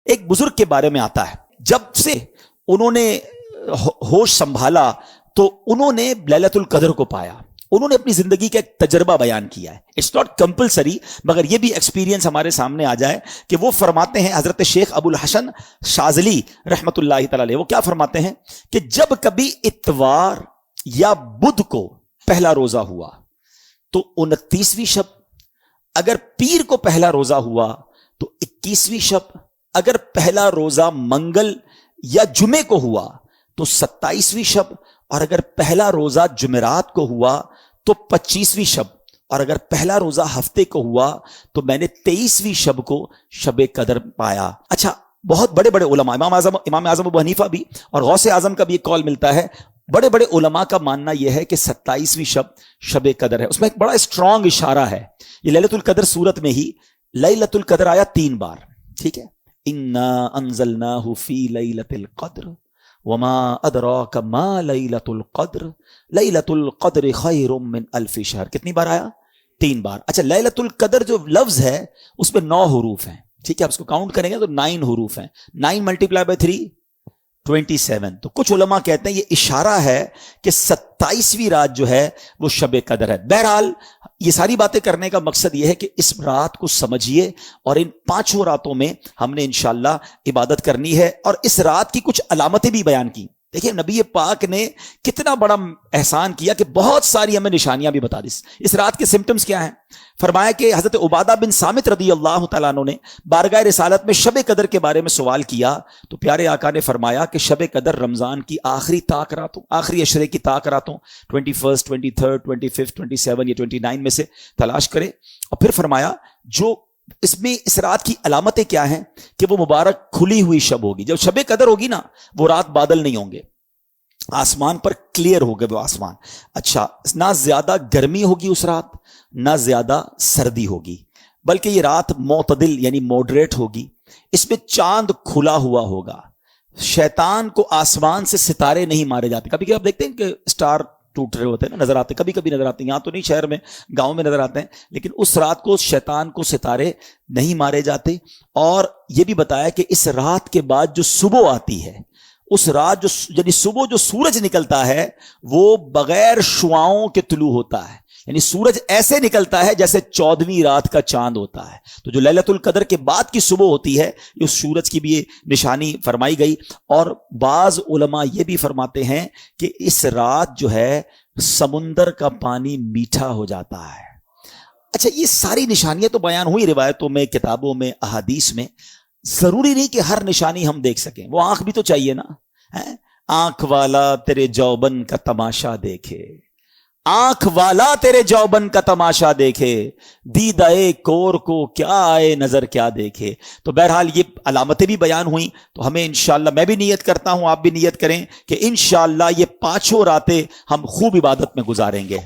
ایک بزرگ کے بارے میں آتا ہے، جب سے انہوں نے ہوش سنبھالا تو انہوں نے لیلۃ القدر کو پایا. انہوں نے اپنی زندگی کا ایک تجربہ بیان کیا ہے. اٹس ناٹ کمپلسری، مگر یہ بھی ایکسپیرینس ہمارے سامنے آ جائے کہ وہ فرماتے ہیں، حضرت شیخ ابو الحسن شاذلی رحمت اللہ تعالی علیہ، وہ کیا فرماتے ہیں کہ جب کبھی اتوار یا بدھ کو پہلا روزہ ہوا تو 29ویں شب، اگر پیر کو پہلا روزہ ہوا تو 21ویں شب، اگر پہلا روزہ منگل یا جمعے کو ہوا تو 27ویں شب، اور اگر پہلا روزہ جمعرات کو ہوا تو 25ویں شب، اور اگر پہلا روزہ ہفتے کو ہوا تو میں نے 23ویں شب کو شب قدر پایا. اچھا، بہت بڑے بڑے علماء، امام اعظم ابو حنیفہ بھی اور غوث اعظم کا بھی ایک قول ملتا ہے، بڑے بڑے علماء کا ماننا یہ ہے کہ 27ویں شب قدر ہے. اس میں ایک بڑا اسٹرانگ اشارہ ہے. یہ لیلۃ القدر سورت میں ہی لیلۃ القدر آیا 3 بار، ٹھیک ہے. انا انزلناہ فی لیلۃ القدر وما ادراک ما لیلۃ القدر لیلۃ القدر خیر من الف شہر. کتنی بار آیا؟ 3 بار. اچھا، لیلۃ القدر جو لفظ ہے اس میں 9 حروف ہیں، ٹھیک ہے. آپ اس کو کاؤنٹ کریں گے تو 9 حروف ہیں. 9 ملٹیپلائی بائی 3 27. تو کچھ علماء کہتے ہیں یہ اشارہ ہے کہ 27ویں رات جو ہے وہ شب قدر ہے. بہرحال یہ ساری باتیں کرنے کا مقصد یہ ہے کہ اس رات کو سمجھیے، اور ان 5 راتوں میں ہم نے انشاءاللہ عبادت کرنی ہے. اور اس رات کی کچھ علامتیں بھی بیان کی. دیکھیں نبی پاک نے کتنا بڑا احسان کیا کہ بہت ساری ہمیں نشانیاں بھی بتا دی. اس رات کے سمٹمز کیا ہیں؟ فرمایا کہ حضرت عبادہ بن صامت رضی اللہ تعالیٰ عنہ نے بارگاہ رسالت میں شب قدر کے بارے میں سوال کیا تو پیارے آقا نے فرمایا کہ شب قدر رمضان کی آخری طاق راتوں، آخری عشرے کی طاق راتوں 21 23 25 27 یا 29 میں سے تلاش کرے. اور پھر فرمایا جو اس رات کی علامتیں کیا ہیں کہ وہ مبارک کھلی ہوئی شب ہوگی. جب شب قدر ہوگی نا، وہ رات بادل نہیں ہوں گے، آسمان پر کلیئر ہوگا وہ آسمان. اچھا، نہ زیادہ گرمی ہوگی اس رات، نہ زیادہ سردی ہوگی، بلکہ یہ رات معتدل یعنی موڈریٹ ہوگی. اس میں چاند کھلا ہوا ہوگا. شیطان کو آسمان سے ستارے نہیں مارے جاتے. کبھی کبھی آپ دیکھتے ہیں کہ سٹار ٹوٹ رہے ہوتے ہیں نا، نظر آتے، کبھی کبھی نظر آتے ہیں. یہاں تو نہیں، شہر میں، گاؤں میں نظر آتے ہیں. لیکن اس رات کو شیطان کو ستارے نہیں مارے جاتے. اور یہ بھی بتایا کہ اس رات کے بعد جو صبح آتی ہے، اس رات جو یعنی صبح جو سورج نکلتا ہے وہ بغیر شعاؤں کے طلوع ہوتا ہے. یعنی سورج ایسے نکلتا ہے جیسے 14ویں رات کا چاند ہوتا ہے. تو جو لیلۃ القدر کے بعد کی صبح ہوتی ہے، اس سورج کی بھی نشانی فرمائی گئی. اور بعض علماء یہ بھی فرماتے ہیں کہ اس رات جو ہے سمندر کا پانی میٹھا ہو جاتا ہے. اچھا، یہ ساری نشانیاں تو بیان ہوئی روایتوں میں، کتابوں میں، احادیث میں. ضروری نہیں کہ ہر نشانی ہم دیکھ سکیں. وہ آنکھ بھی تو چاہیے نا. آنکھ والا تیرے جوبن کا تماشا دیکھے، آنکھ والا تیرے جوبن کا تماشا دیکھے، دیدائے کور کو کیا آئے نظر کیا دیکھے. تو بہرحال یہ علامتیں بھی بیان ہوئیں. تو ہمیں انشاءاللہ، میں بھی نیت کرتا ہوں، آپ بھی نیت کریں کہ انشاءاللہ یہ 5 راتیں ہم خوب عبادت میں گزاریں گے.